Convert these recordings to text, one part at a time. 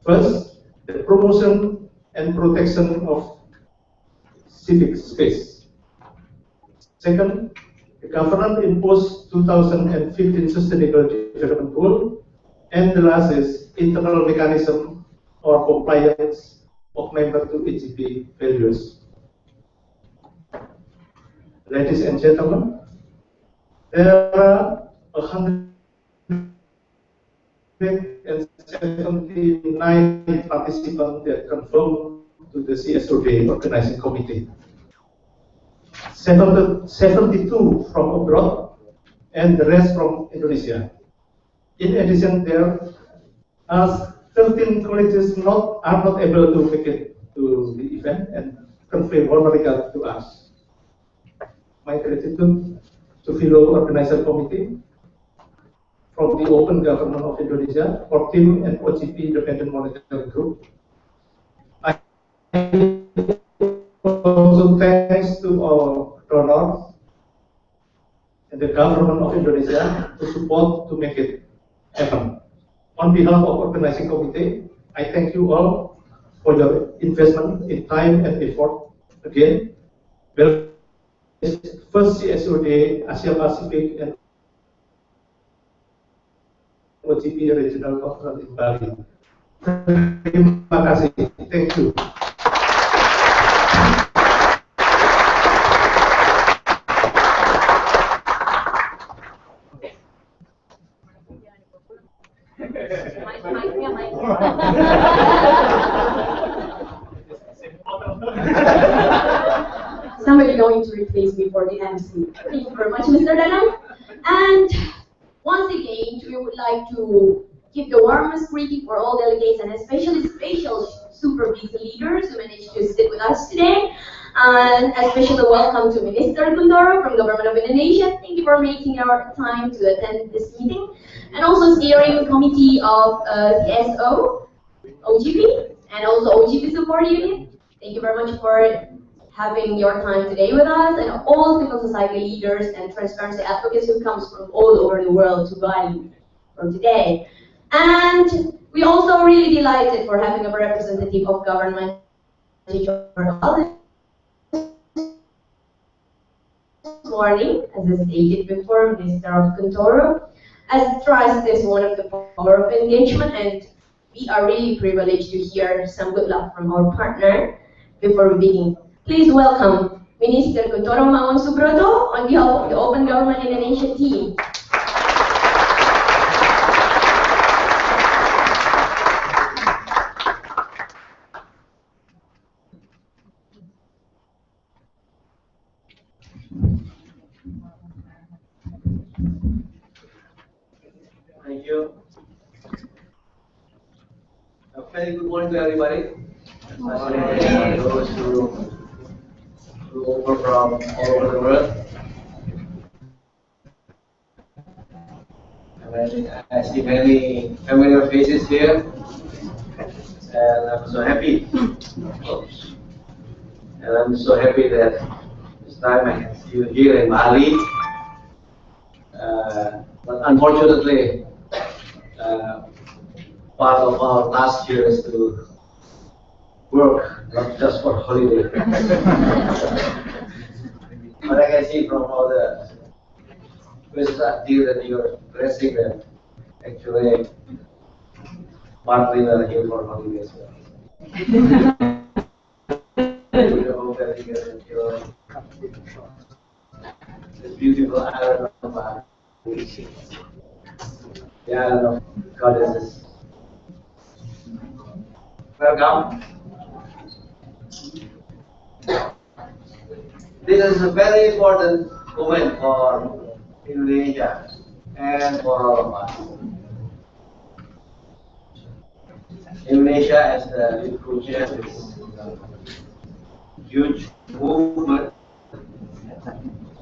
First, the promotion and protection of civic space. Second, the government imposed 2015 Sustainable Development Goal. And the last is internal mechanism or compliance of member to OGP values. Ladies and gentlemen, there are 179 participants that confirmed to the CSO Day organizing committee. 72 from abroad and the rest from Indonesia. In addition, there are 13 colleges are not able to make it to the event and convey warm regard to us. My gratitude to fellow organizer committee from the Open Government of Indonesia, for team and OGP Independent Monitoring Group. I also thanks to our donors and the government of Indonesia to support to make it happen. On behalf of organizing committee, I thank you all for your investment in time and effort. Again, first CSO Day Asia Pacific and OGP Regional Conference in Bali. Terima kasih. Thank you. Somebody going to replace me for the MC. Thank you very much, Mr. Danang. And once again, we would like to give the warmest greeting for all delegates and especially special super busy leaders who managed to sit with us today. And a special welcome to Minister Kuntoro from Government of Indonesia. Thank you for making our time to attend this meeting. And also steering committee of CSO, OGP, and also OGP support unit. Thank you very much for having your time today with us, and all civil society leaders and transparency advocates who comes from all over the world to Bali for today. And we also really delighted for having a representative of government this morning, as I stated before, Mr. Kuntoro, as trust is one of the power of engagement, and we are really privileged to hear some good luck from our partner before we begin. Please welcome Minister Kuntoro Mangun Subroto on behalf of the Open Government Indonesia team. Thank you. A very good morning to everybody. Those who over from all over the world. I see many familiar faces here, and I'm so happy. And I'm so happy that this time I can see you here in Bali. But unfortunately, part of our task here is to work, not just for holiday. But I can see from all the faces here that you're dressing that actually partly we are here for holiday as well. We hope that you can enjoy this beautiful island of Bali. Yeah, no, goddesses. Welcome. This is a very important moment for Indonesia and for all of us. Indonesia as the influence is huge movement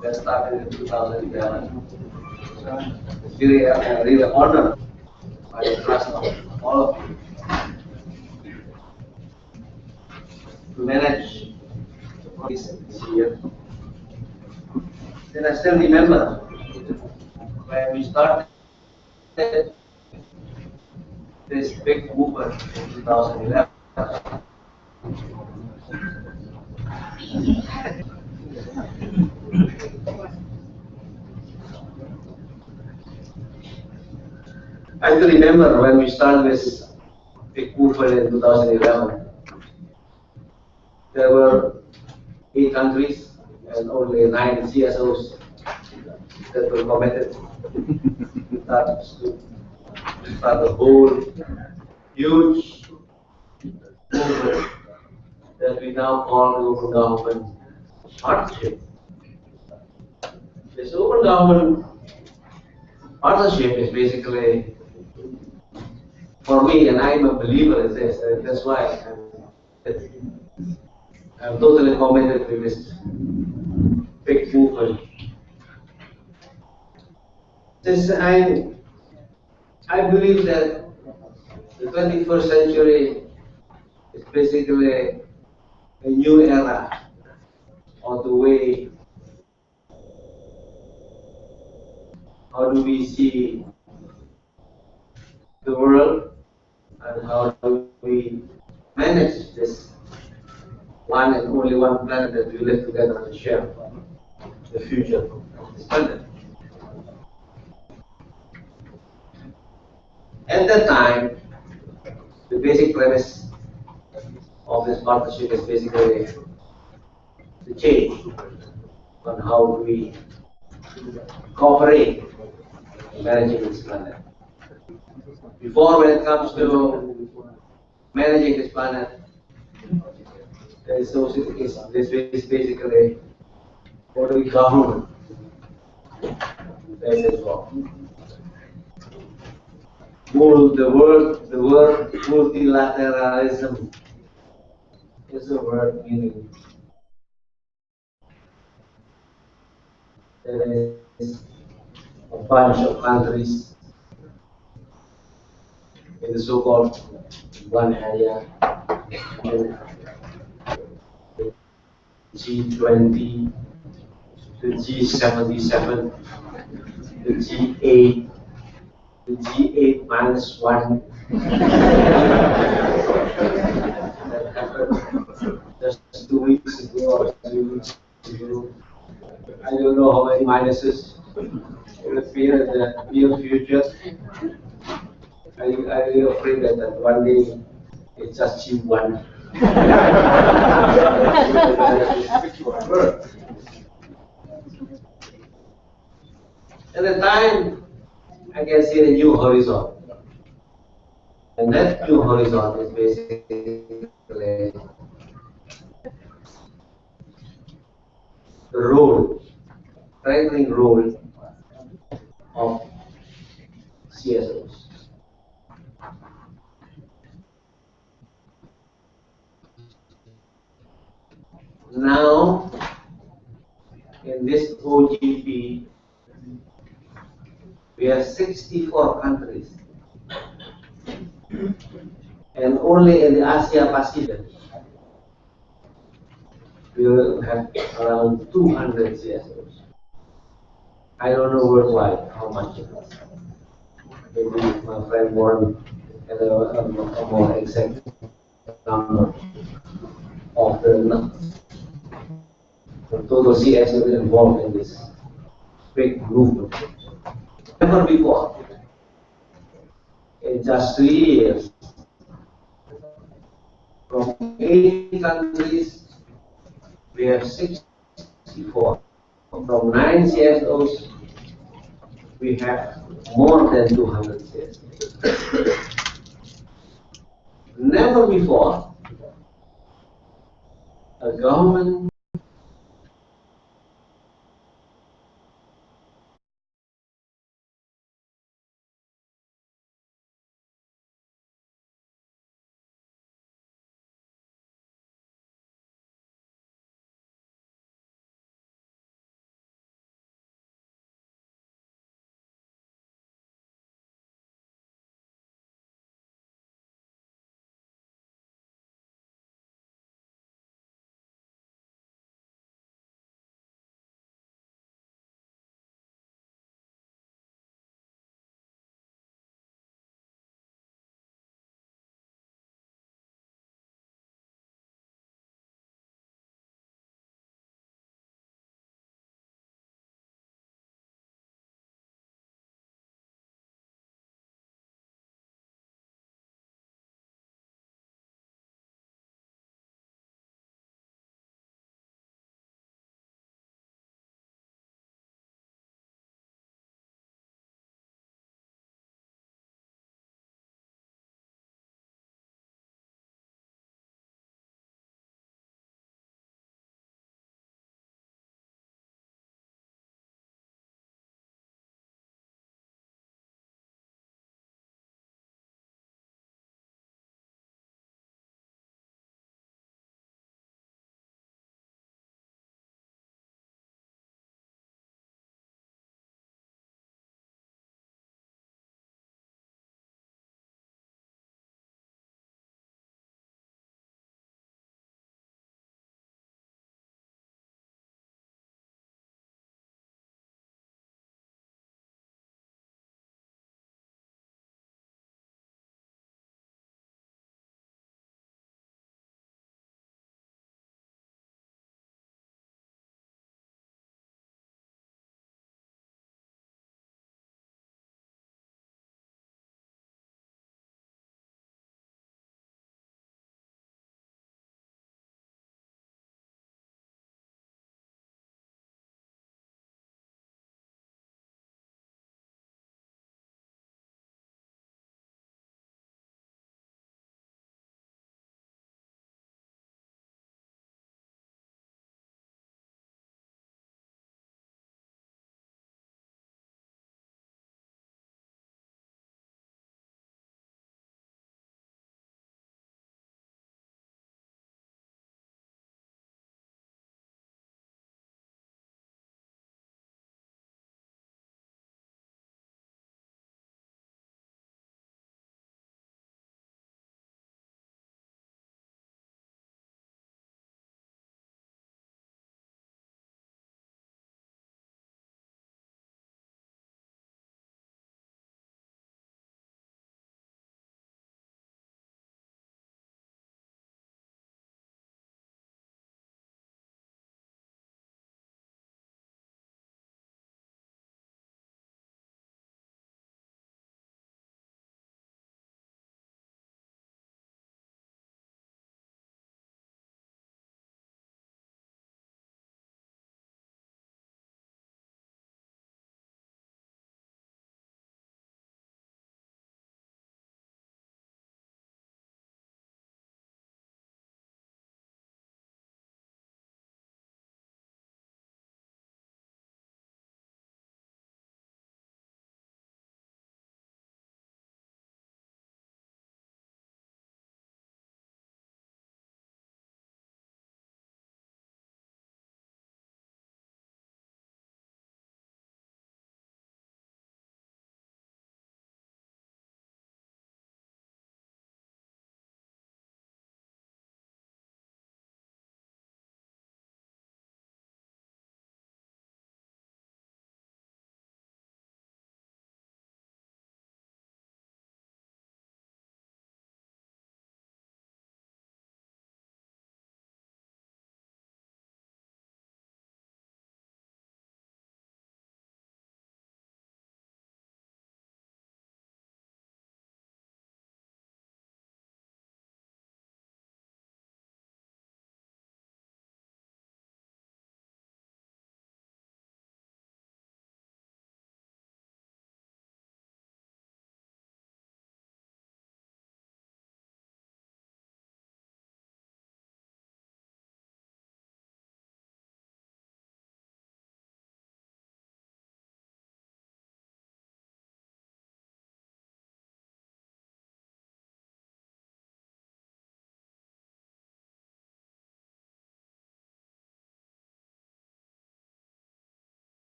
that started in 2011. It's really an honor by the trust of all of you to manage this year. Then I still remember when we started this big movement in 2011. I still remember when we started this big movement in 2011, there were 8 countries and only 9 CSOs that were committed to start a whole huge movement that we now call the Open Government Partnership. This Open Government Partnership is basically, for me, and I'm a believer in this, and that's why I'm totally committed to this big movement. Since I believe that the 21st century is basically a new era of the way how do we see the world and how do we manage this one and only one planet that we live together and share the future of this planet. At that time, the basic premise of this partnership is basically the change on how we cooperate in managing this planet. Before, when it comes to managing this planet, this is basically only government that is involved. The word multilateralism is a word meaning there is a bunch of countries in the so-called one area, the G20, the G77, the G8, the G8 minus 1 that happened just 2 weeks ago or 3 weeks ago. I don't know how many minuses will appear in the near future. I'm really afraid that one day it's just G1. At the time, I can see a new horizon. And that new horizon is basically the role, strengthening role of CSOs. Now, in this OGP, we have 64 countries. And only in the Asia Pacific, we will have around 200 CSOs. I don't know worldwide how much it is. Maybe my friend Warren has a more exact number of the total CSOs involved in this big movement. Never before, in just 3 years, from 8 countries, we have 64. From 9 CSOs, we have more than 200 CSOs. Never before, a government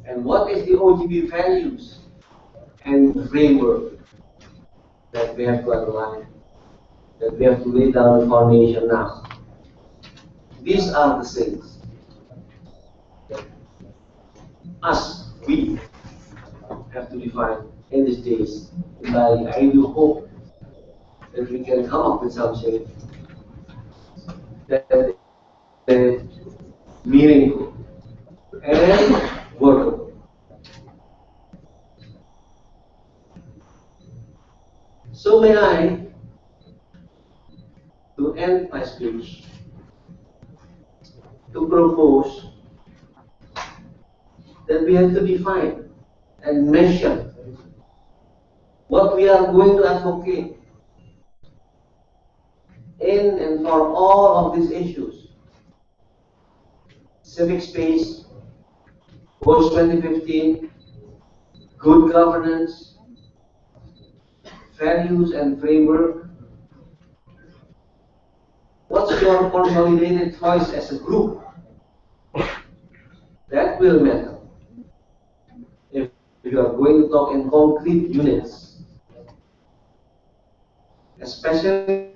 And what is the OGP values and framework that we have to underline, that we have to lay down the foundation now? These are the things that we have to define in these days in Bali. I do hope that we can come up with something that is meaningful and workable. So may I, to end my speech, to propose that we have to define and measure what we are going to advocate in and for all of these issues. Civic space, post 2015, good governance, values and framework. What's your consolidated choice as a group? That will matter. If you are going to talk in concrete units, especially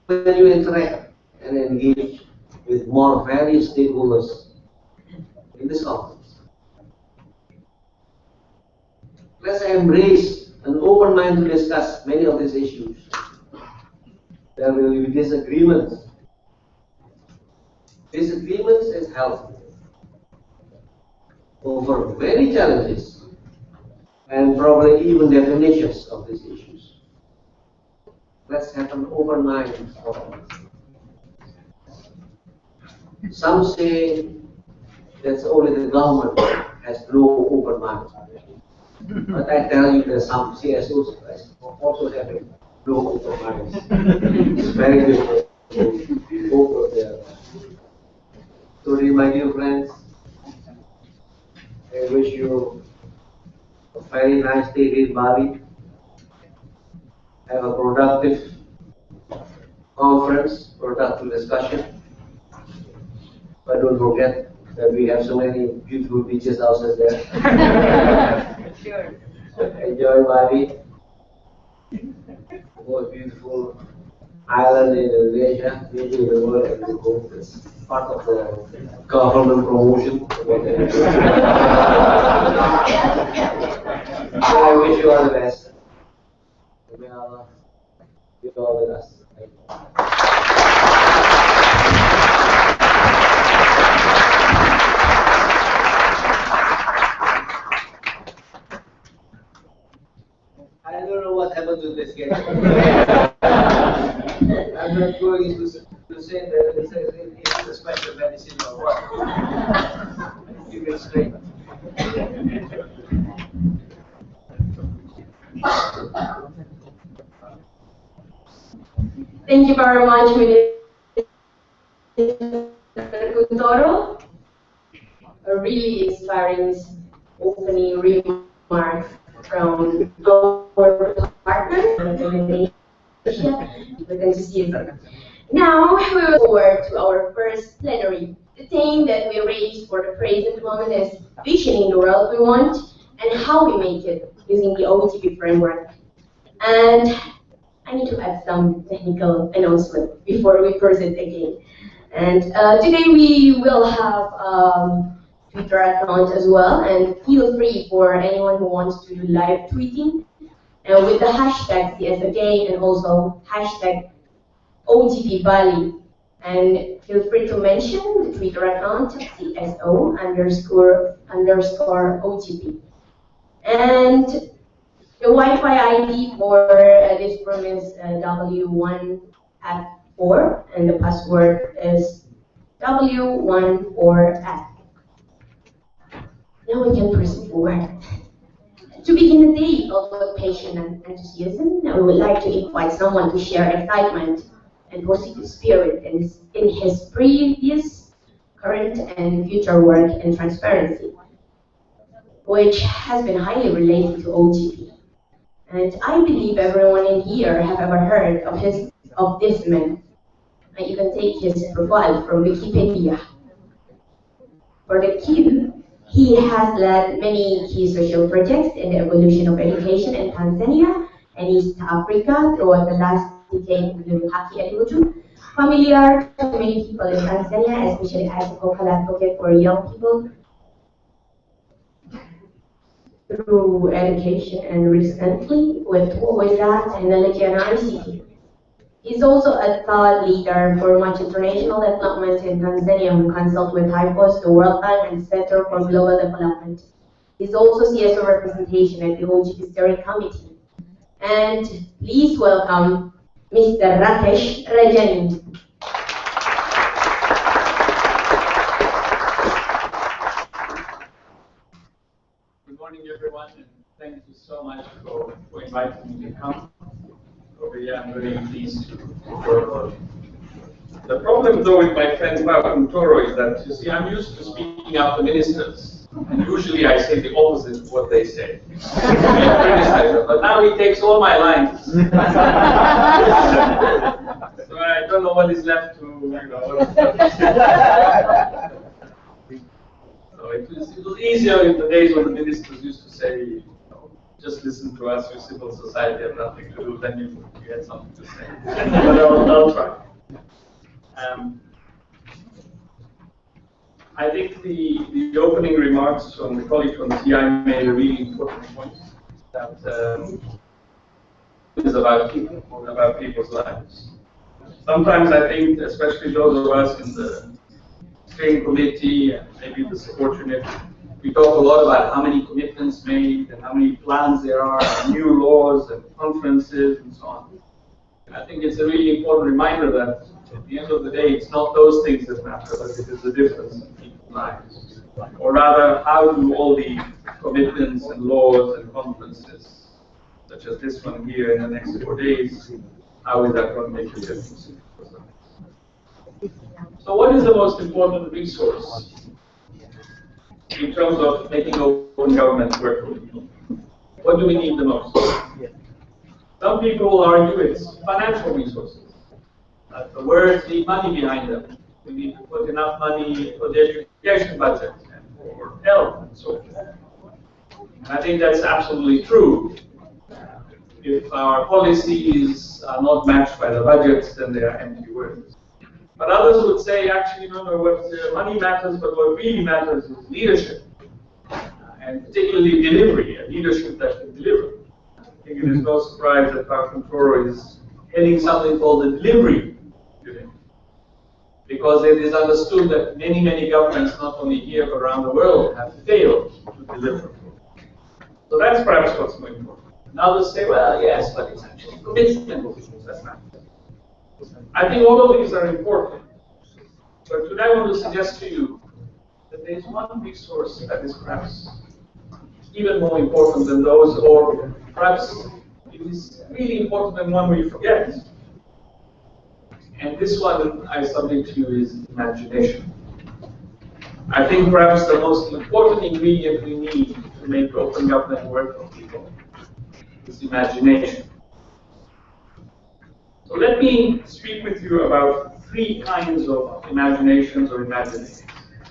when you interact and engage with more various stakeholders in this conference. Let's embrace an open mind to discuss many of these issues. There will be disagreements. Disagreements is healthy over many challenges and probably even definitions of these issues. Let's have an open mind for it. Some say that's only the government has no open mind. But I tell you that some CSOs also have no open minds. It's very difficult to open there. So, my dear friends, I wish you a very nice day in Bali. Have a productive conference, productive discussion. But don't forget that we have so many beautiful beaches outside there. Sure. Enjoy Bali, the most beautiful island in Indonesia, maybe in the world, and it's part of the government promotion. I wish you all the best. May Allah be all with us. Thank you. I don't know what happened to this game. I'm not going to say that it's a special medicine or what. Keep it straight. Thank you very much, Minister Kuntoro. A really inspiring opening remark from our partner, Indonesia, within CSO. Now we will forward to our first plenary. The theme that we raised for the present moment is visioning the world we want and how we make it using the OGP framework. And I need to add some technical announcement before we proceed again. And today we will have Twitter account as well, and feel free for anyone who wants to do live tweeting with the hashtag CSO and also hashtag OGP Bali. And feel free to mention the Twitter account CSO __ OGP. And the Wi-Fi ID for this room is W1F4, and the password is W14F. Now we can proceed forward. To begin the day of passion and enthusiasm, we would like to invite someone to share excitement and positive spirit in his previous, current, and future work in transparency, which has been highly related to OGP. And I believe everyone in here have ever heard of this man. I even take his profile from Wikipedia. For the Q, He has led many key social projects in the evolution of education in Tanzania and East Africa throughout the last decade with Haki Eliuju. Familiar to many people in Tanzania, especially as a vocal advocate for young people through education and recently with that technology and ICT. He's also a thought leader for much international development in Tanzania who consult with HIPOS, the World Bank, and Center for Global Development. He's also CSO representation at the OGP Steering Committee. And please welcome Mr. Rakesh Rajani. Good morning, everyone, and thank you so much for inviting me to come over here. I'm very pleased to work. The problem, though, with my friend Paul Toro is that, you see, I'm used to speaking out to ministers, and usually I say the opposite of what they say. But now he takes all my lines. So I don't know what is left to, So it was easier in the days when the ministers used to say, just listen to us, your civil society have nothing to do, then you had something to say. But I'll try. I think the opening remarks from the colleague from TI made a really important point, that it's about people, about people's lives. Sometimes I think, especially those of us in the steering committee and maybe the support unit, we talk a lot about how many commitments made and how many plans there are, and new laws and conferences and so on. And I think it's a really important reminder that at the end of the day, it's not those things that matter, but it is the difference in people's lives. Or rather, how do all the commitments and laws and conferences, such as this one here in the next 4 days, how is that going to make a difference? So what is the most important resource in terms of making open government work for people? What do we need the most? Some people will argue it's financial resources. The words need money behind them. We need to put enough money for the education budget and for health and so forth. And I think that's absolutely true. If our policies are not matched by the budgets, then they are empty words. But others would say, actually, no, what money matters, but what really matters is leadership. And particularly delivery, a leadership that can deliver. I think it is no surprise that Dr. Toro is heading something called the delivery unit. Because it is understood that many, many governments, not only here but around the world, have failed to deliver. So that's perhaps what's more important. And others say, well, yes, but it's actually commitment. That's not. I think all of these are important. But today I want to suggest to you that there is one resource that is perhaps even more important than those, or perhaps it is really important and one we forget. And this one I submit to you is imagination. I think perhaps the most important ingredient we need to make open government work for people is imagination. So let me speak with you about 3 kinds of imaginations or imaginations.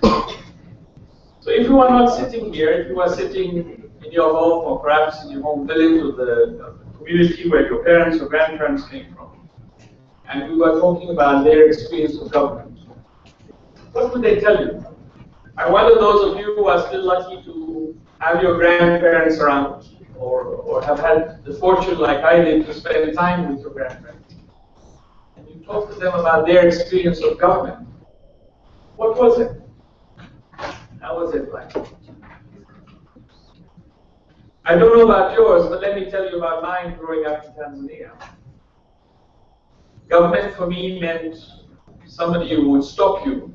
So if you are not sitting here, if you are sitting in your home or perhaps in your home village or the community where your parents or grandparents came from, and we were talking about their experience of government, what would they tell you? I wonder those of you who are still lucky to have your grandparents around or have had the fortune like I did to spend time with your grandparents, and you talk to them about their experience of government, what was it? How was it like? I don't know about yours, but let me tell you about mine growing up in Tanzania. Government for me meant somebody who would stop you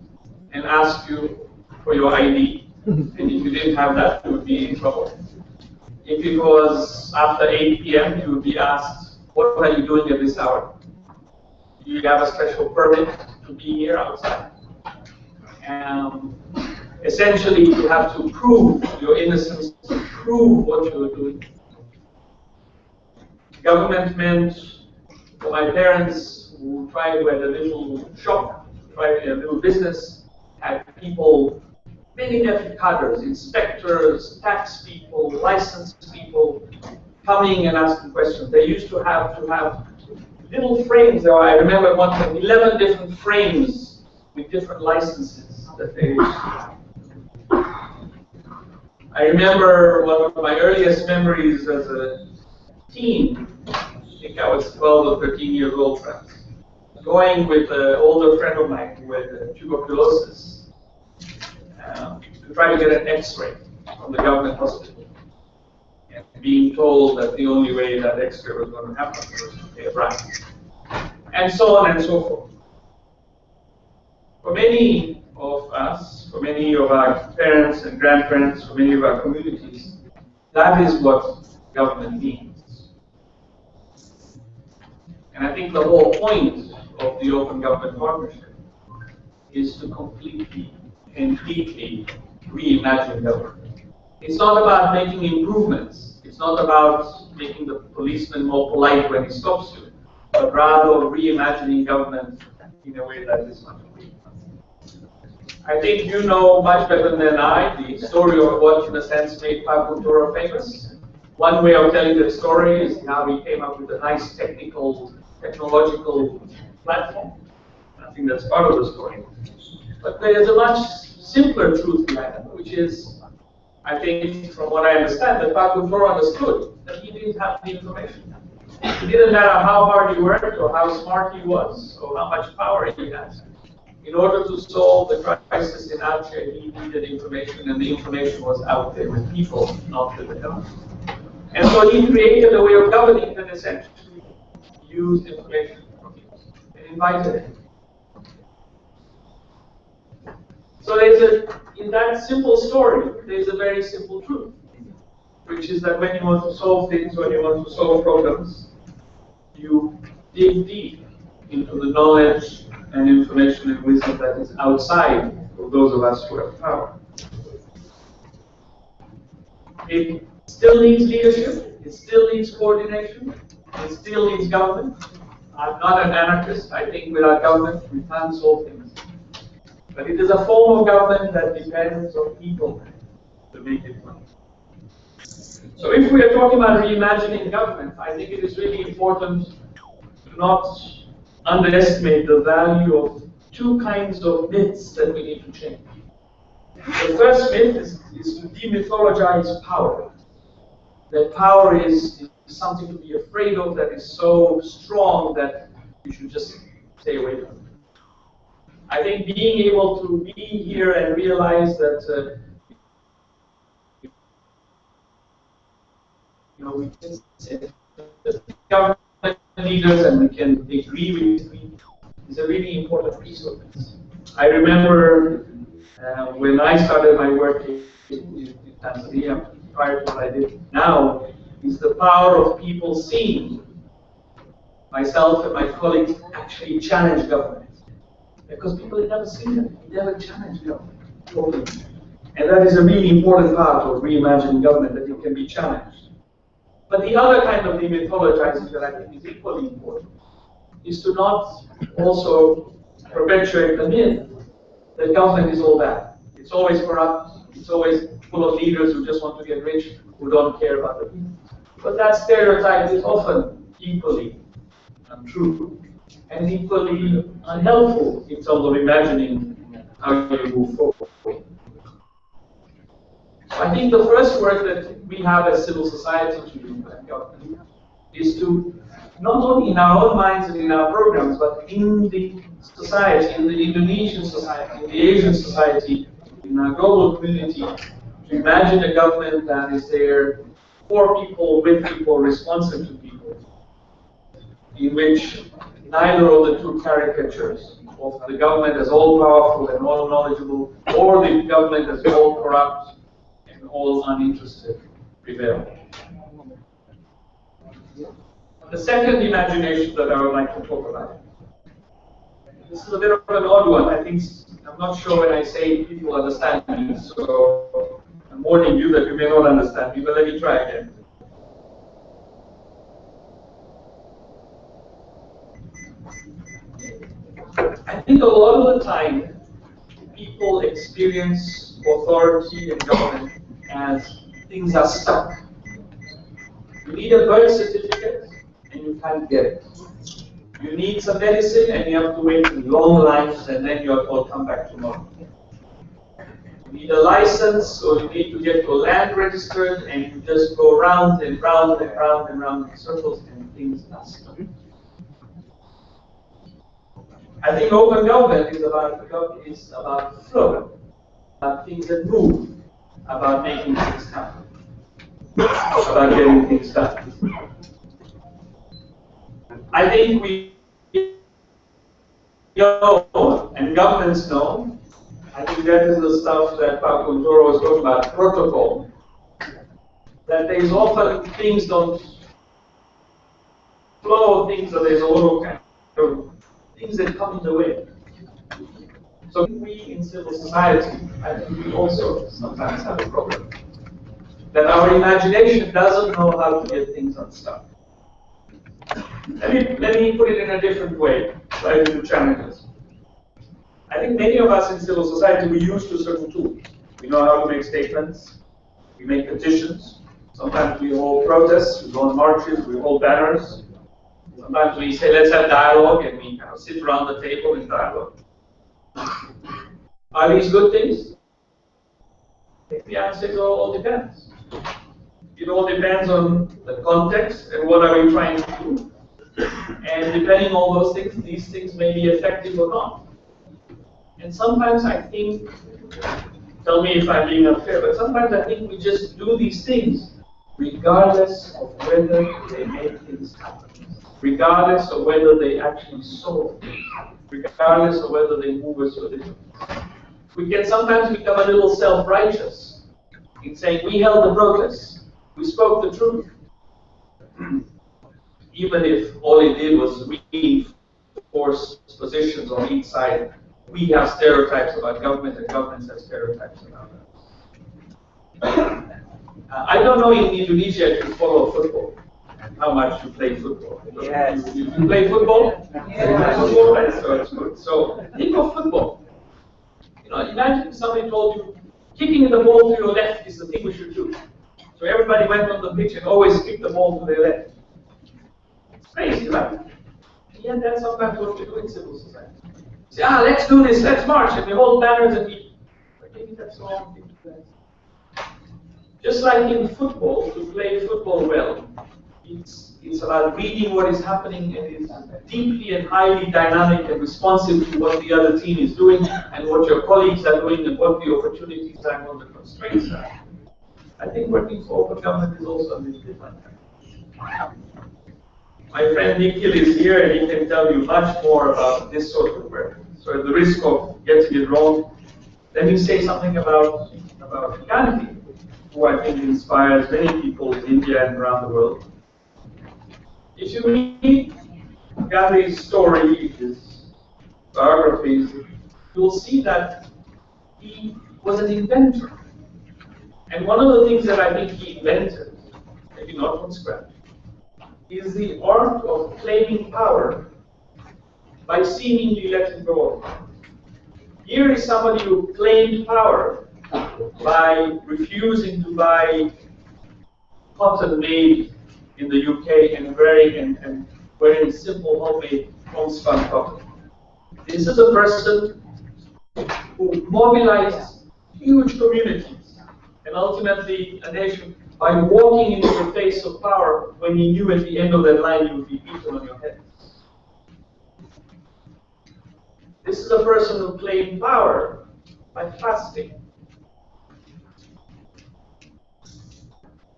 and ask you for your ID. And if you didn't have that, you would be in trouble. If it was after 8 p.m., you would be asked, what are you doing at this hour? Do you have a special permit to be here outside? Essentially, you have to prove your innocence, to prove what you're doing. Government meant, for my parents who tried with a little shop, tried a little business, had people many different cadres, inspectors, tax people, licensed people, coming and asking questions. They used to have little frames. There, I remember one time, 11 different frames with different licenses that they used to have. I remember one of my earliest memories as a teen, I think I was 12 or 13 years old, perhaps, going with an older friend of mine who had tuberculosis to try to get an X-ray from the government hospital. And being told that the only way that X-ray was going to happen was to pay a price. And so on and so forth. For many of us, for many of our parents and grandparents, for many of our communities, that is what government means. And I think the whole point of the Open Government Partnership is to completely reimagine government. It's not about making improvements. It's not about making the policeman more polite when he stops you, but rather reimagining government in a way that is much more. I think you know much better than I the story of what, in a sense, made Pak Kuntoro famous. One way of telling the story is how he came up with a nice technological platform. I think that's part of the story. But there is a much simpler truth behind it, which is, I think, from what I understand, that Pak Kuntoro understood that he didn't have the information. It didn't matter how hard he worked, or how smart he was, or how much power he had. In order to solve the crisis in Aceh, he needed information, and the information was out there with people, not with the government. And so he created a way of governing that essentially used information from people and invited it. So in that simple story, there's a very simple truth, which is that when you want to solve things, when you want to solve problems, you dig deep into the knowledge and information and wisdom that is outside of those of us who have power. It still needs leadership, it still needs coordination, it still needs government. I'm not an anarchist. I think without government we can't solve things. But it is a form of government that depends on people to make it work. So if we are talking about reimagining government, I think it is really important to not underestimate the value of two kinds of myths that we need to change. The first myth is to demythologize power. That power is something to be afraid of, that is so strong that you should just stay away from it. I think being able to be here and realize that we can sit government leaders and we can agree with it is a really important piece of this. I remember when I started my work in Tanzania, prior to what I did now, is the power of people seeing myself and my colleagues actually challenge government. Because people had never seen it, they never challenged government. And that is a really important part of reimagining government, that it can be challenged. But the other kind of demythologizing that I think is equally important is to not also perpetuate the myth that government is all bad. It's always corrupt, it's always full of leaders who just want to get rich, who don't care about the people. But that stereotype is often equally untrue and equally unhelpful in terms of imagining how you move forward. So I think the first work that we have as civil society to do and government is to, not only in our own minds and in our programs, but in the society, in the Indonesian society, in the Asian society, in our global community, to imagine a government that is there for people, with people, responsive to people, in which neither of the two caricatures of the government as all powerful and all knowledgeable, or the government as all corrupt and all uninterested prevail. The second imagination that I would like to talk about. This is a bit of an odd one. I'm not sure when I say people understand me, so I'm warning you that you may not understand me, but let me try again. I think a lot of the time people experience authority and government as things are stuck. You need a birth certificate and you can't get it. You need some medicine and you have to wait in long lines and then you're told come back tomorrow. You need a license, or you need to get your land registered, and you just go round and round and round and round in circles and things are stuck. I think open government is about flow, about things that move, about making things happen, about getting things done. I think we know, and governments know, I think that is the stuff that Pak Kuntoro was talking about, protocol, that there's often things don't flow, things that there's a little kind of things that come in the way. So we in civil society, I think we also sometimes have a problem. That our imagination doesn't know how to get things unstuck. Let me put it in a different way, try to do challenges. I think many of us in civil society, we used to certain tools. We know how to make statements, we make petitions, sometimes we hold protests, we go on marches, we hold banners. Sometimes we say, let's have dialogue, and we kind of sit around the table in dialogue. Are these good things? The answer is all depends. It all depends on the context and what are we trying to do. And depending on all those things, these things may be effective or not. And sometimes I think, tell me if I'm being unfair, but sometimes I think we just do these things regardless of whether they make things happen, regardless of whether they actually solve things, regardless of whether they move us to a different place. We can sometimes become a little self-righteous in saying we held the protest, we spoke the truth, even if all it did was reinforce positions on each side. We have stereotypes about government, and governments have stereotypes about us. I don't know in Indonesia if you follow football, how much you play football. Yes. You play football? Yes. Football, right? So it's good. So think of football. You know, imagine if somebody told you, kicking the ball to your left is the thing we should do. So everybody went on the pitch and always kicked the ball to their left. It's crazy, right? And yet that's sometimes what we do in civil society. Say, let's do this, let's march, and we hold banners and we. Maybe that's the wrong thing to do. Just like in football, to play football well, it's about reading what is happening, and it's deeply and highly dynamic and responsive to what the other team is doing and what your colleagues are doing and what the opportunities are and what the constraints are. I think working for open government is also a little bit like that. My friend Nikhil is here and he can tell you much more about this sort of work. So at the risk of getting it wrong, let me say something about Gandhi, who I think inspires many people in India and around the world. If you read Gandhi's story, his biographies, you will see that he was an inventor. And one of the things that I think he invented, maybe not from scratch, is the art of claiming power by seemingly letting go of it. Here is somebody who claimed power by refusing to buy cotton made in the UK and wearing simple homemade homespun cotton. This is a person who mobilized huge communities and ultimately a nation by walking into the face of power when he knew at the end of that line you would be beaten on your head. This is a person who claimed power by fasting.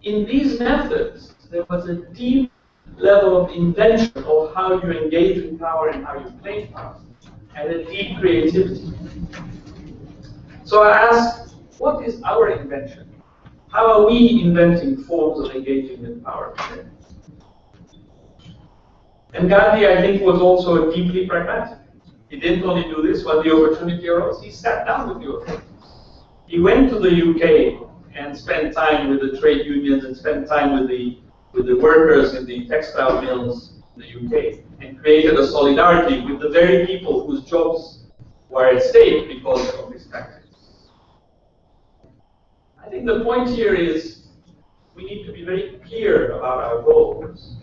In these methods, there was a deep level of invention of how you engage in power and how you claim power, and a deep creativity. So I asked, what is our invention? How are we inventing forms of engaging in power today? And Gandhi, I think, was also deeply pragmatic. He didn't only do this when the opportunity arose, he sat down with the authorities. He went to the UK and spent time with the trade unions and spent time with the workers in the textile mills in the UK and created a solidarity with the very people whose jobs were at stake because of this tactics. I think the point here is we need to be very clear about our goals.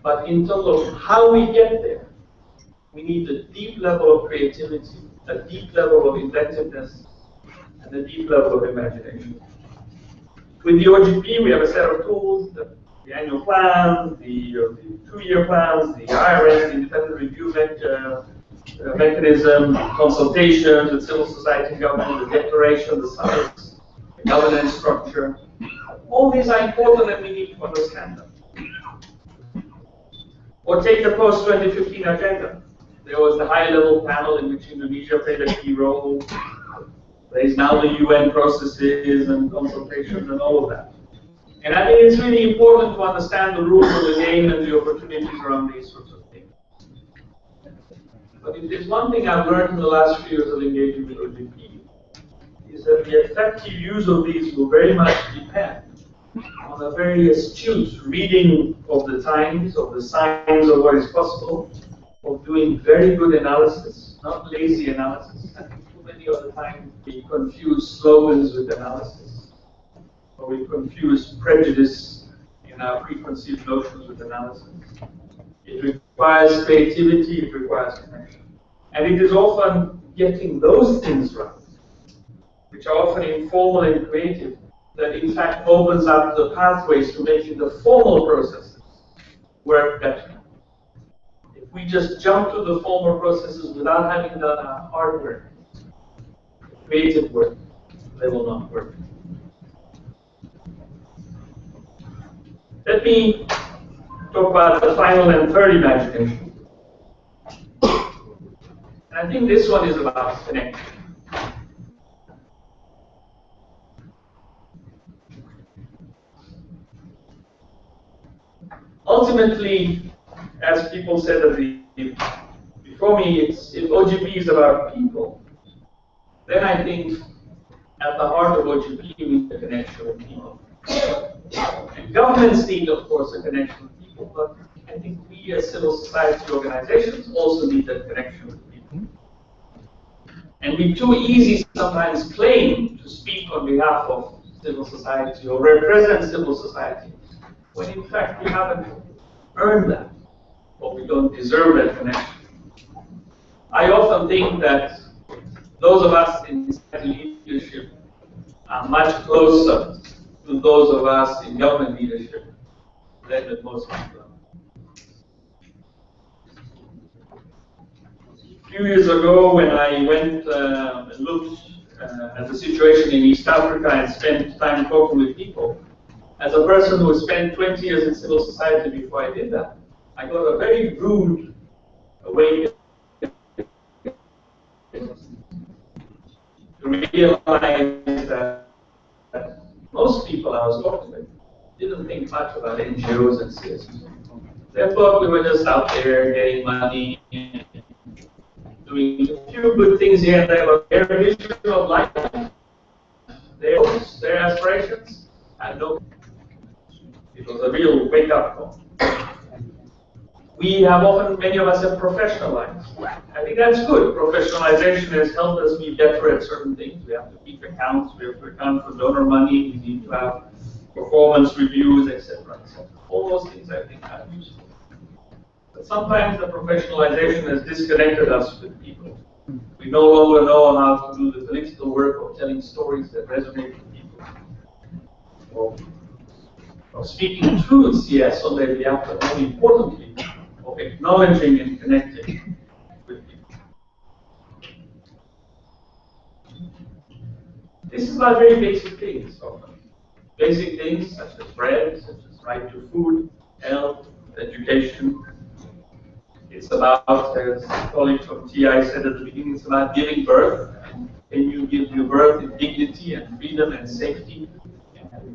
But in terms of how we get there, we need a deep level of creativity, a deep level of inventiveness, and a deep level of imagination. With the OGP, we have a set of tools, the annual plan, the 2-year plans, the IRS, the independent review mechanism, consultations with civil society and government, the declaration, the summits, the governance structure. All these are important and we need to understand them. Or take the post-2015 agenda. There was the high-level panel in which Indonesia played a key role. There is now the UN processes and consultations and all of that. And I think it's really important to understand the rules of the game and the opportunities around these sorts of things. But if there's one thing I've learned in the last few years of engaging with OGP, is that the effective use of these will very much depend on a very astute reading of the times, of the signs of what is possible, of doing very good analysis, not lazy analysis. I think too many of the time we confuse slogans with analysis, or we confuse prejudice in our preconceived notions with analysis. It requires creativity, it requires connection. And it is often getting those things right, which are often informal and creative, that in fact opens up the pathways to making the formal processes work better. If we just jump to the formal processes without having done our hard work, creative work, they will not work. Let me talk about the final and third imagination. And I think this one is about connection. Ultimately, as people said before me, if OGP is about people, then I think at the heart of OGP we need a connection with people. And governments need, of course, a connection with people, but I think we as civil society organizations also need that connection with people. And we too easy sometimes claim to speak on behalf of civil society or represent civil society, when in fact we haven't earned that, or we don't deserve that connection. I often think that those of us in society leadership are much closer to those of us in government leadership than that most people are. A few years ago, when I went and looked at the situation in East Africa and spent time talking with people, as a person who spent 20 years in civil society before I did that, I got a very rude awakening to realize that most people I was talking with didn't think much about NGOs and CSOs. They thought we were just out there getting money, doing a few good things here and there, but their vision of life, their hopes, their aspirations, had no. It was a real wake-up call. We have often, many of us have professionalized. I think that's good. Professionalization has helped us be better at certain things. We have to keep accounts, we have to account for donor money, we need to have performance reviews, etc. All those things I think are useful. But sometimes the professionalization has disconnected us with people. We no longer know how to do the political work of telling stories that resonate with people. Of speaking truths, yes, on their behalf, but more importantly, of acknowledging and connecting with people. This is about very basic things often. Basic things such as bread, such as right to food, health, education. It's about, as a colleague from TI said at the beginning, it's about giving birth. Can you give your birth in dignity and freedom and safety,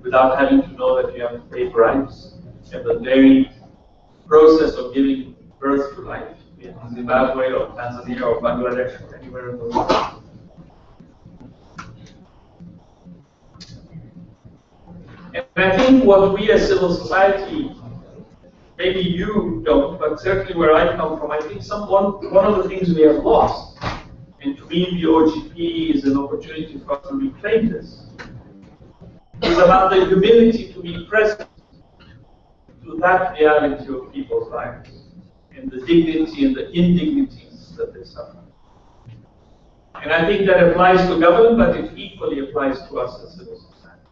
without having to know that you have to pay bribes? And the very process of giving birth to life in Zimbabwe or Tanzania or Bangladesh or anywhere in the world. And I think what we as civil society, maybe you don't, but certainly where I come from, I think one of the things we have lost, and to me the OGP is an opportunity for us to reclaim this, is about the humility to be present to that reality of people's lives and the dignity and the indignities that they suffer. And I think that applies to government, but it equally applies to us as civil society.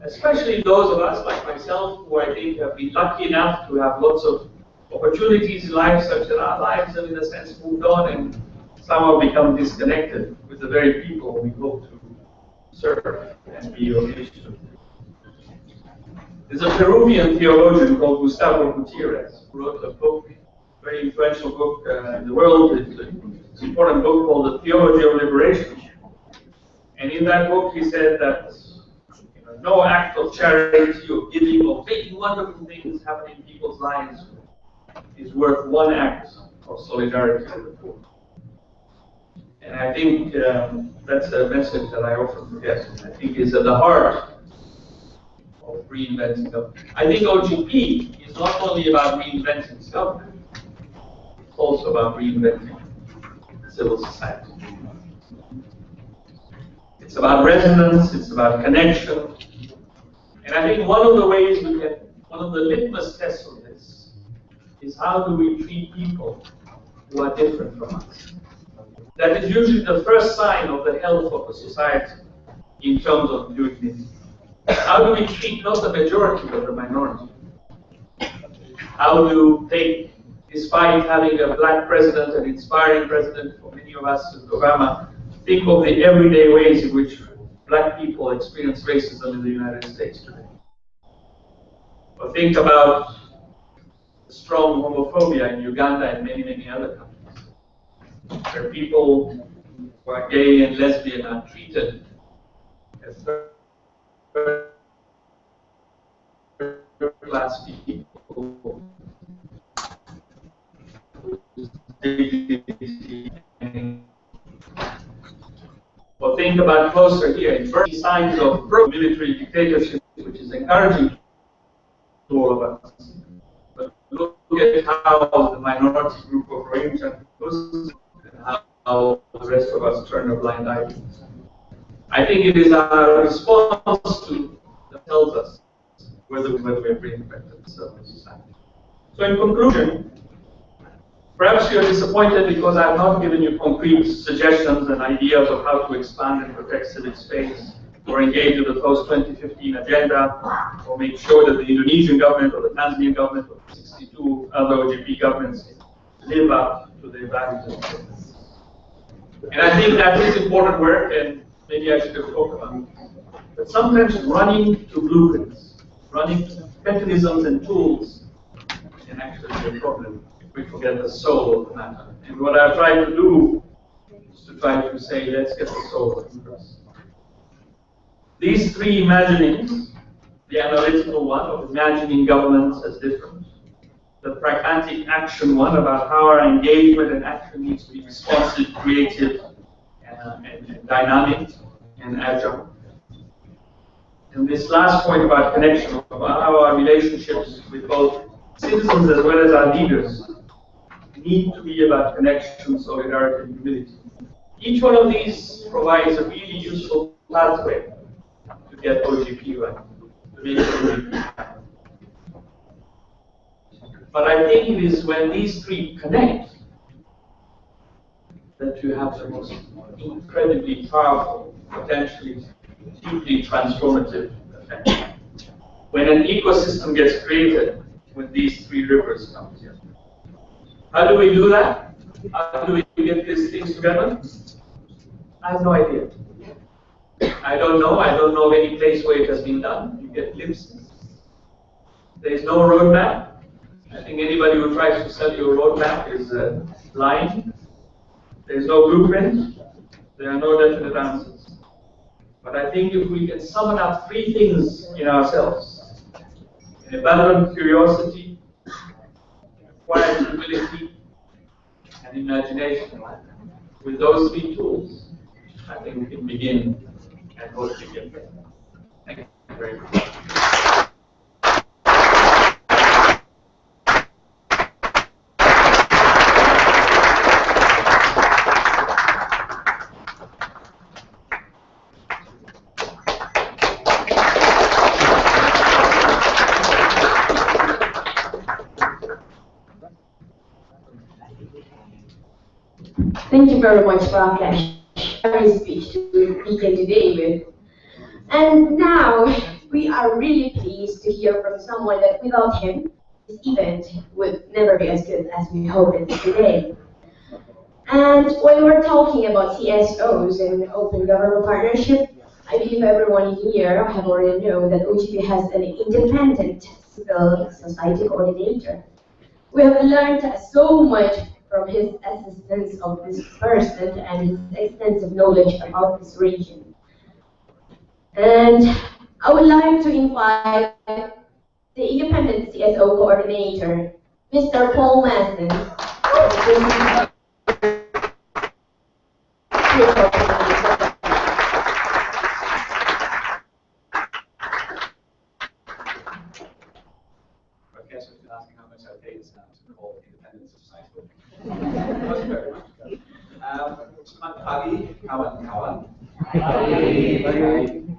Especially those of us like myself who I think have been lucky enough to have lots of opportunities in life, such that our lives have in a sense moved on and somehow become disconnected with the very people we hope to serve and be of use to. There's a Peruvian theologian called Gustavo Gutierrez who wrote a book, a very influential book in the world. It's an important book called The Theology of Liberation. And in that book he said that no act of charity or giving or making wonderful things happen in people's lives is worth one act of solidarity with the poor. And I think that's a message that I often forget. I think is at the heart of reinventing government. I think OGP is not only about reinventing government, it's also about reinventing civil society. It's about resonance, it's about connection. And I think one of the ways we can, one of the litmus tests of this is how do we treat people who are different from us. That is usually the first sign of the health of a society in terms of doing this. How do we treat not the majority but the minority? How do they, despite having a black president, an inspiring president for many of us as Obama, think of the everyday ways in which black people experience racism in the United States today? Or think about the strong homophobia in Uganda and many, many other countries, where people who are gay and lesbian are treated as third-class people. Or think about closer here, in Burma, signs of military dictatorship, which is encouraging to all of us. But look at how the minority group of Rohingya goes and how the rest of us turn a blind eye. I think it is our response to that tells us whether we have reinvented the civil society. So in conclusion, perhaps you're disappointed because I have not given you concrete suggestions and ideas of how to expand and protect civic space, or engage with the post-2015 agenda, or make sure that the Indonesian government or the Tanzanian government or 62 other OGP governments live up to their values and commitments. And I think that is important work, and maybe I should have talked about it. But sometimes running to blueprints, running to mechanisms and tools can actually be a problem. We forget the soul of the matter. And what I try to do is to try to say, let's get the soul of it first. These three imaginings, the analytical one of imagining governments as different, the pragmatic action one about how our engagement and action needs to be responsive, creative, and dynamic and agile. And this last point about connection, about how our relationships with both citizens as well as our leaders need to be about connection, solidarity, and humility. Each one of these provides a really useful pathway to get OGP right, to make OGP happen. But I think it is when these three connect that you have the most incredibly powerful, potentially deeply transformative effect. When an ecosystem gets created, when these three rivers come together. How do we do that? How do we get these things together? I have no idea. I don't know. I don't know of any place where it has been done. You get glimpses. There is no roadmap. I think anybody who tries to sell you a roadmap is lying. There is no blueprint. There are no definite answers. But I think if we can summon up three things in ourselves, an abundant curiosity, quiet humility, and imagination, with those three tools, I think we can begin and hopefully get there. Thank you very much. Thank you very much, Prakash. Very speech to begin today with. And now we are really pleased to hear from someone that without him, this event would never be as good as we hope it is today. And when we're talking about CSOs and open government partnership, I believe everyone here have already known that OGP has an independent civil society coordinator. We have learned so much from his assistance of this person and his extensive knowledge about this region. And I would like to invite the independent CSO coordinator, Mr. Paul Masson. Selamat pagi, kawan-kawan.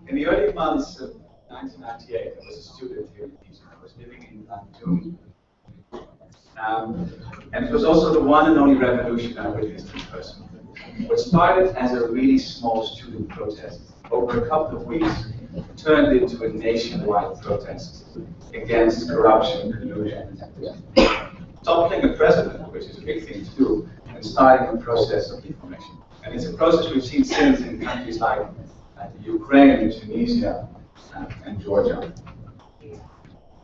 In the early months of 1998, I was a student here in Pisa. I was living in Bandung. And it was also the one and only revolution I witnessed in person. What started as a really small student protest, over a couple of weeks, turned into a nationwide protest against corruption, collusion, toppling a president, which is a big thing to do, and starting a process of reformation. And it's a process we've seen since in countries like Ukraine, Tunisia, and Georgia.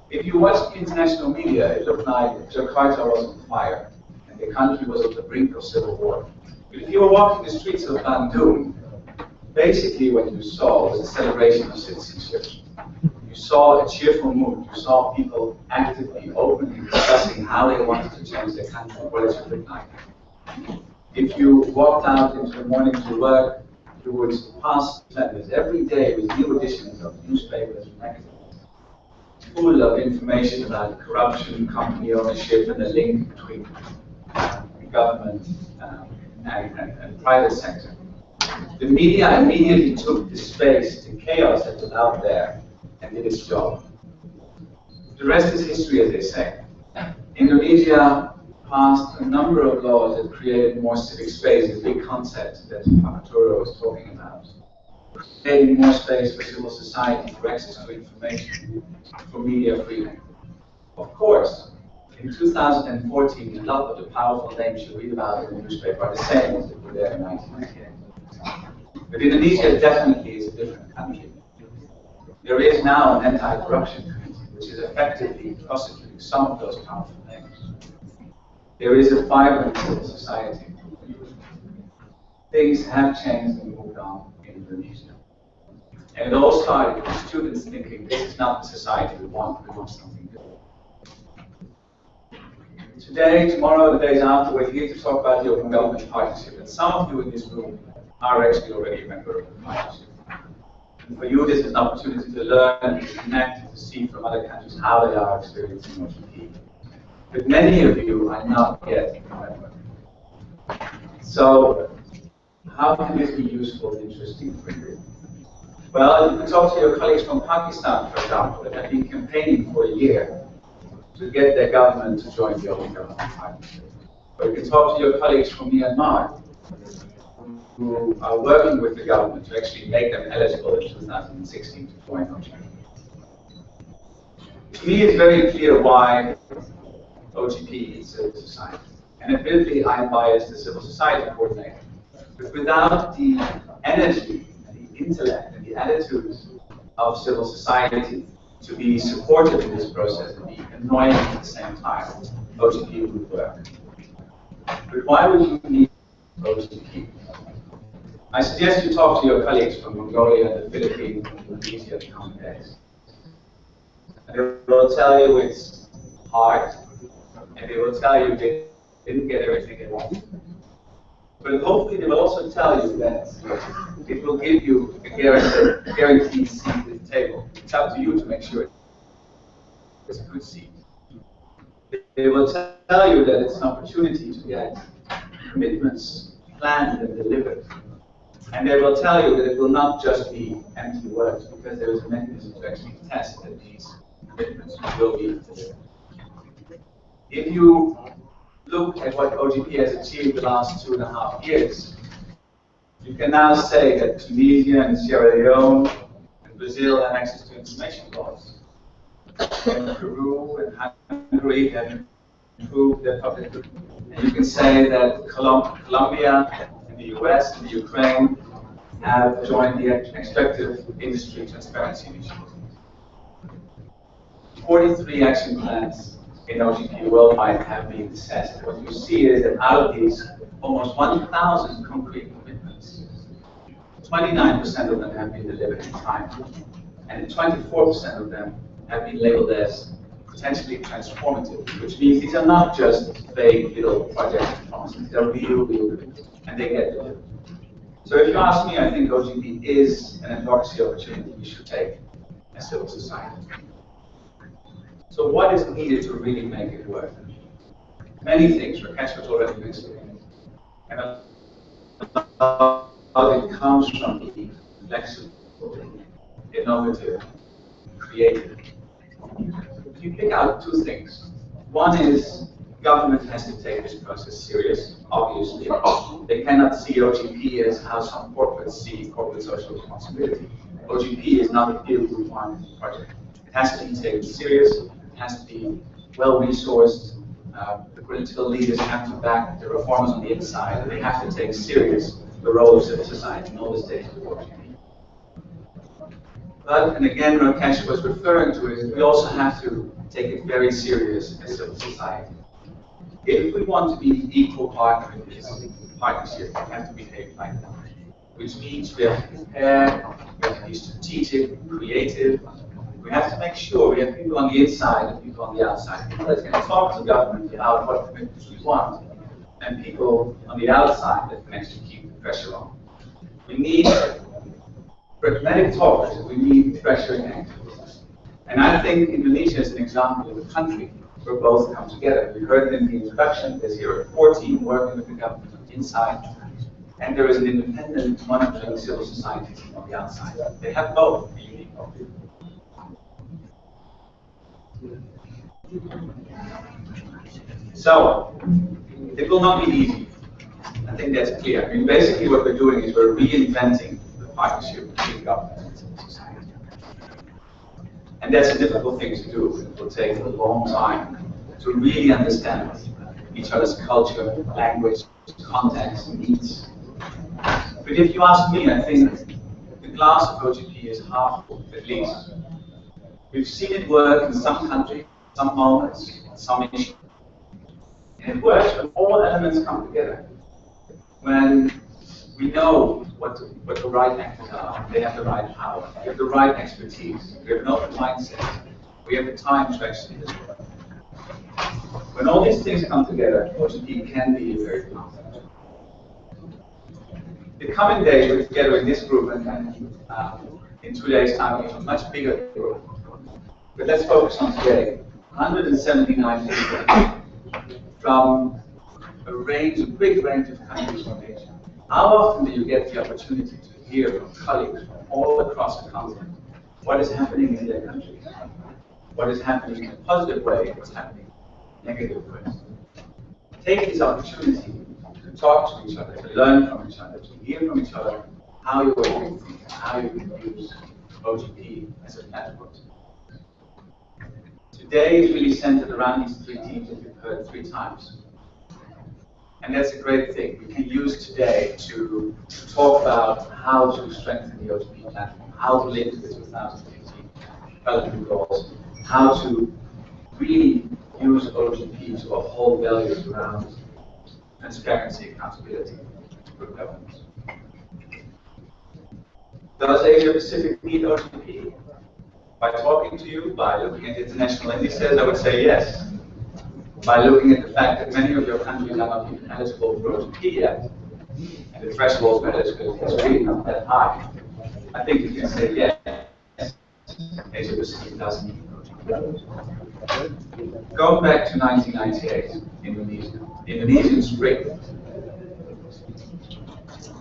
If you watch international media, it looked like Jakarta was on fire, and the country was at the brink of civil war. But if you were walking the streets of Bandung, basically what you saw was a celebration of citizenship. You saw a cheerful mood. You saw people actively, openly discussing how they wanted to change their country, what it should look like. If you walked out into the morning to work, you would pass letters every day with new editions of newspapers and magazines, full of information about corruption, company ownership, and the link between government and private sector. The media immediately took the space, the chaos that was out there, and did its job. The rest is history, as they say. Indonesia passed a number of laws that created more civic space, a big concept that Arturo was talking about. Creating more space for civil society, for access to information, for media freedom. Of course, in 2014, a lot of the powerful names you read about in the newspaper are the same as they were there in 1998. But Indonesia definitely is a different country. There is now an anti-corruption committee, which is effectively prosecuting some of those powerful names. There is a vibrant civil society. Things have changed and moved on in Indonesia. And it all started with students thinking, this is not the society we want something different. Today, tomorrow, the days after, we're here to talk about the Open Government Partnership. And some of you in this room are actually already a member of the partnership. And for you, this is an opportunity to learn, to connect, to see from other countries how they are experiencing OGP. But many of you are not yet a member. So, how can this be useful and interesting for you? Well, you can talk to your colleagues from Pakistan, for example, that have been campaigning for a year to get their government to join the Open Government Partnership. Or you can talk to your colleagues from Myanmar, who are working with the government to actually make them eligible in 2016 to join OGP. To me, it's very clear why OGP is civil society. And admittedly, I am biased as civil society coordinator. But without the energy, and the intellect, and the attitudes of civil society to be supportive in this process and be annoying at the same time, OGP would work. But why would you need OGP? I suggest you talk to your colleagues from Mongolia, the Philippines, and Indonesia in the coming days. And they will tell you it's hard, and they will tell you they didn't get everything they wanted. But hopefully they will also tell you that it will give you a guaranteed seat at the table. It's up to you to make sure it's a good seat. They will tell you that it's an opportunity to get commitments planned and delivered. And they will tell you that it will not just be empty words, because there is a mechanism to actually test that these commitments will be delivered. If you look at what OGP has achieved the last 2.5 years, you can now say that Tunisia and Sierra Leone and Brazil have access to information laws. And Peru and Hungary have improved their public. And you can say that Colombia and the US and the Ukraine have joined the Extractive Industry Transparency Initiative. 43 action plans in OGP worldwide have been assessed. What you see is that out of these, almost 1,000 concrete commitments, 29% of them have been delivered in time, and 24% of them have been labeled as potentially transformative, which means these are not just vague little projects and promises, they're real, and they get delivered. So if you ask me, I think OGP is an advocacy opportunity we should take as civil society. So what is needed to really make it work? Many things. Rakesh was already mentioning. And a lot of it comes from being flexible, innovative, creative. If you pick out two things, one is government has to take this process serious, obviously. They cannot see OGP as how some corporates see corporate social responsibility. OGP is not a peer group funded project. It has to be taken serious. It has to be well-resourced. The political leaders have to back the reformers on the inside, and they have to take serious the role of civil society in all the stages of OGP. But, and again, Rakesh was referring to it, we also have to take it very serious as civil society. If we want to be equal partner in this partnership, we have to behave like that. Which means we have to prepare, we have to be strategic, creative. We have to make sure we have people on the inside and people on the outside. People that can talk to government about what commitments we want, and people on the outside that can actually keep the pressure on. We need pragmatic talkers, we need pressuring activists. And I think Indonesia is an example of a country where both come together. We heard it in the introduction, there's here a core team working with the government on the inside, and there is an independent monitoring civil society team on the outside. They have both. So, it will not be easy. I think that's clear. I mean, basically what we're doing is we're reinventing the partnership between government and civil society. And that's a difficult thing to do. It will take a long time to really understand each other's culture, language, context, needs. But if you ask me, I think the glass of OGP is half full, at least. We've seen it work in some countries, some moments, some issues. And it works when all elements come together. When we know what the right actors are, they have the right power, we have the right expertise, we have an open mindset, we have the time to actually do it. When all these things come together, OGP can be a very powerful. The coming days, we're together in this group, and in 2 days' time, we have a much bigger group. But let's focus on today. 179 people from a big range of countries from Asia. How often do you get the opportunity to hear from colleagues from all across the continent what is happening in their countries? What is happening in a positive way, what's happening in a negative way? Take this opportunity to talk to each other, to learn from each other, to hear from each other how you work with things, how you can use OGP as a platform. Today is really centered around these three teams that you've heard 3 times. And that's a great thing. We can use today to talk about how to strengthen the OGP platform, how to link to the 2015 development goals, how to really use OGP to uphold values around transparency, accountability, good governance. Does Asia Pacific need OGP? By talking to you, by looking at international indices, I would say yes. By looking at the fact that many of your countries are not even eligible for OGP yet, and the threshold for eligibility is really not that high, I think you can say yes. Asia Pacific does need OGP. Going back to 1998, Indonesia, the Indonesian Spring.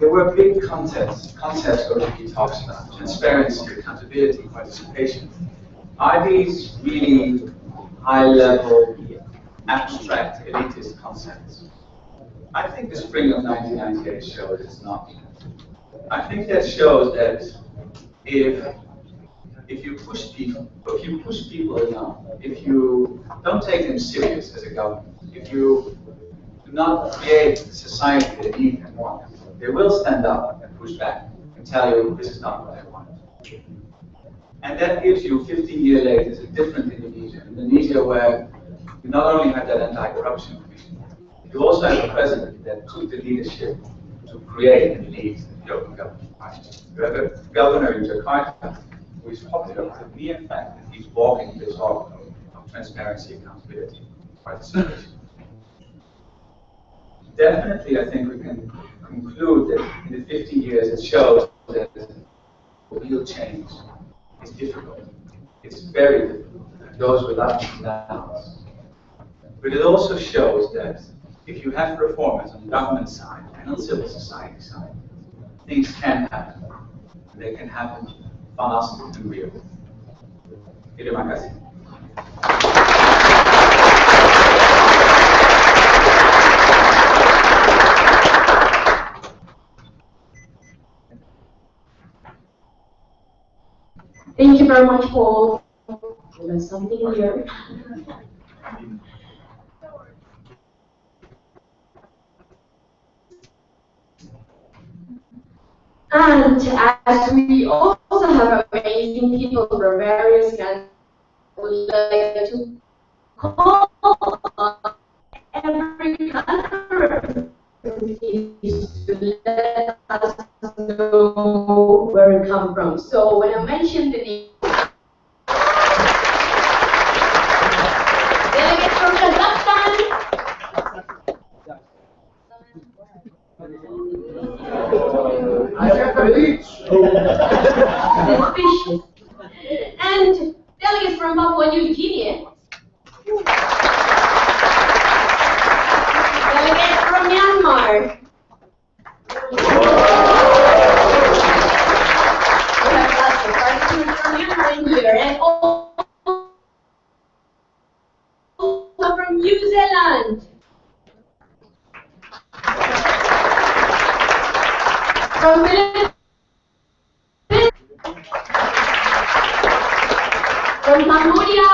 There were big concepts OGP talks about: transparency, accountability, participation. Are these really high-level abstract elitist concepts. I think the spring of 1998 shows it's not. I think that shows that if you push people enough, if you don't take them serious as a government, if you do not create a society that need and want, they will stand up and push back and tell you this is not what I want. And that gives you 15 years later a different Indonesia. Indonesia where you not only have that anti-corruption commission, you also have a president that took the leadership to create and lead the open government party. You have a governor in Jakarta who is popular with the mere fact that he's walking this talk of transparency, accountability, participation. Definitely, I think we can conclude that in the 50 years it shows that real change is difficult. It's very difficult. It goes with ups and downs. But it also shows that if you have reformers on the government side and on civil society side, things can happen. They can happen fast and real. Terima kasih. Thank you very much, Paul. There's something here. And as we also have amazing people from various countries, I would like to call on every country to let us know where we come from. So when I mentioned the name, delegates from Kazakhstan. Suspicious. And delegates from Papua New Guinea. Delegates from Myanmar. We have lots of participants from Myanmar here, and also from New Zealand. From Philippines. From Cambodia,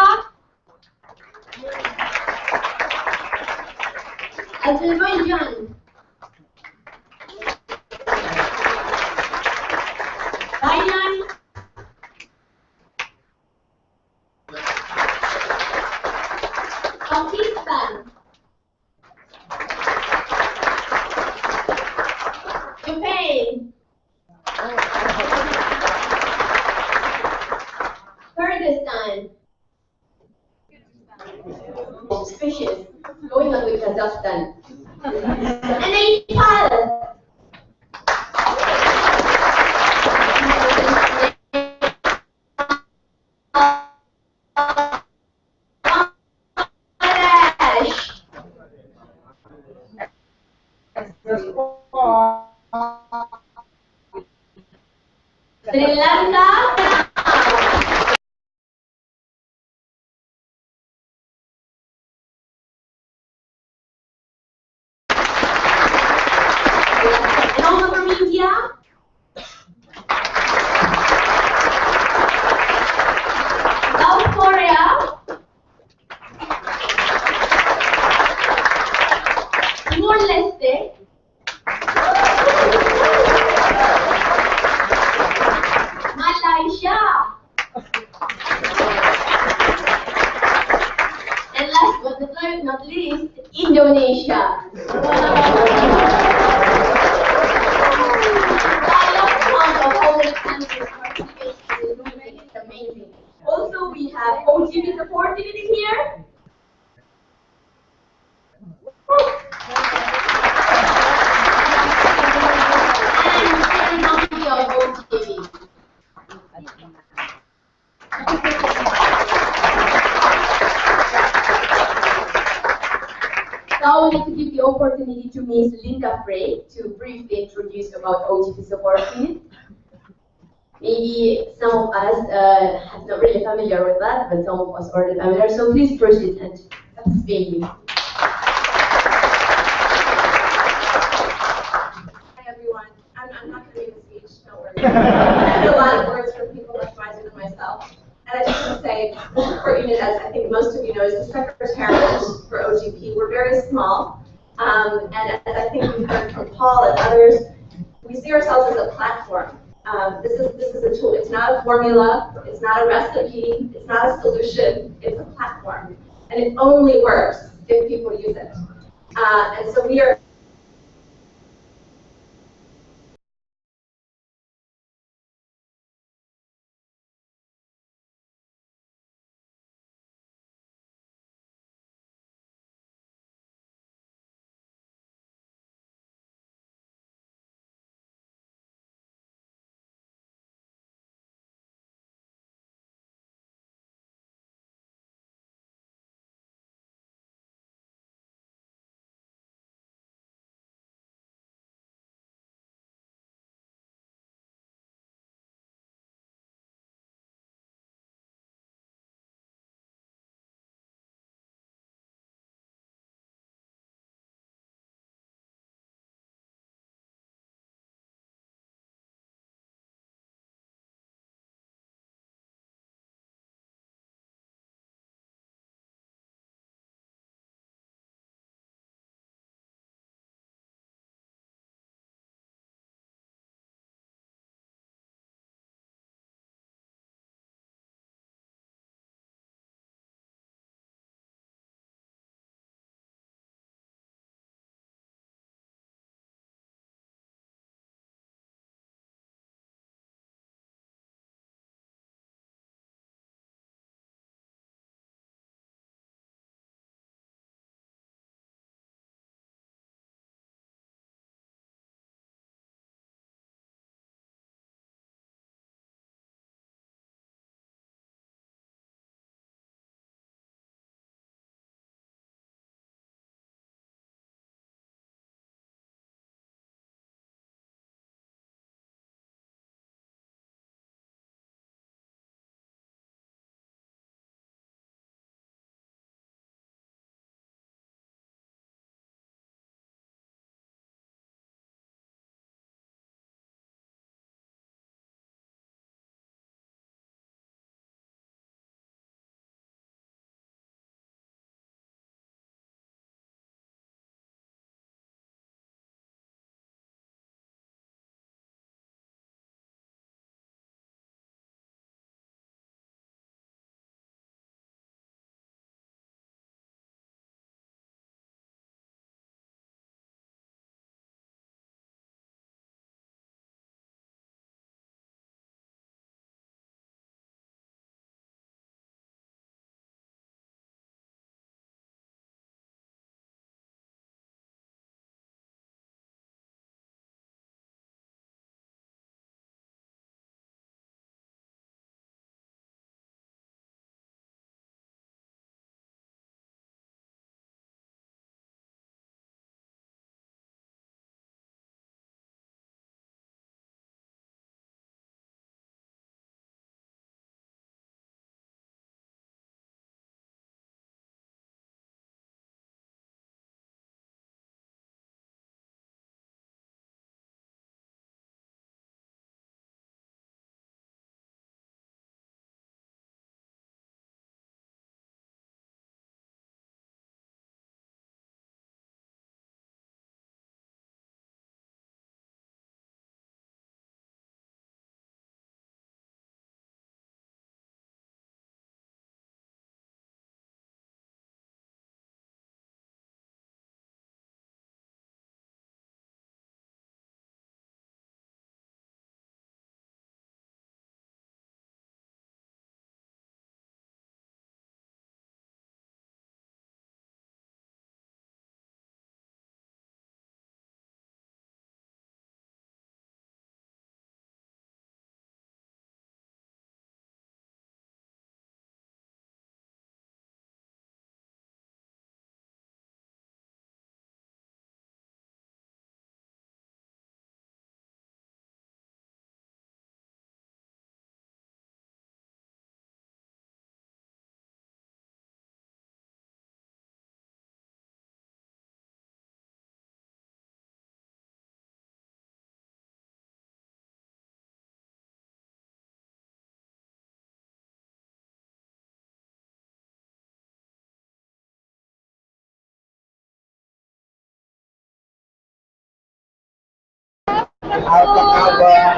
Azerbaijan, Thailand, Pakistan, Japan, Kyrgyzstan, suspicious, going on with Kazakhstan, and Nepal. Sri Lanka. And also from India. South Korea. Timor-Leste. Malaysia. And last but not least, Indonesia. I love count of all the countries participating in this movement. It's amazing. Also, we have OGP support unit here. And company of OGP. So I would like to give the opportunity to Ms. Linda Frey to briefly introduce about OGP support unit. Maybe some of us are not really familiar with that, but some of us are familiar. So please proceed and That's baby. Hi everyone. I'm not going to read the speech, don't worry. I know a lot of words from people much wiser than myself. And I just want to say, the support unit, as I think most of you know, is the secretariat for OGP. We're very small. And as I think we've heard from Paul and others, we see ourselves as a platform. This is a tool. It's not a formula. It's not a recipe. It's not a solution. It's a platform. And it only works if people use it. And so we are Apa kabar?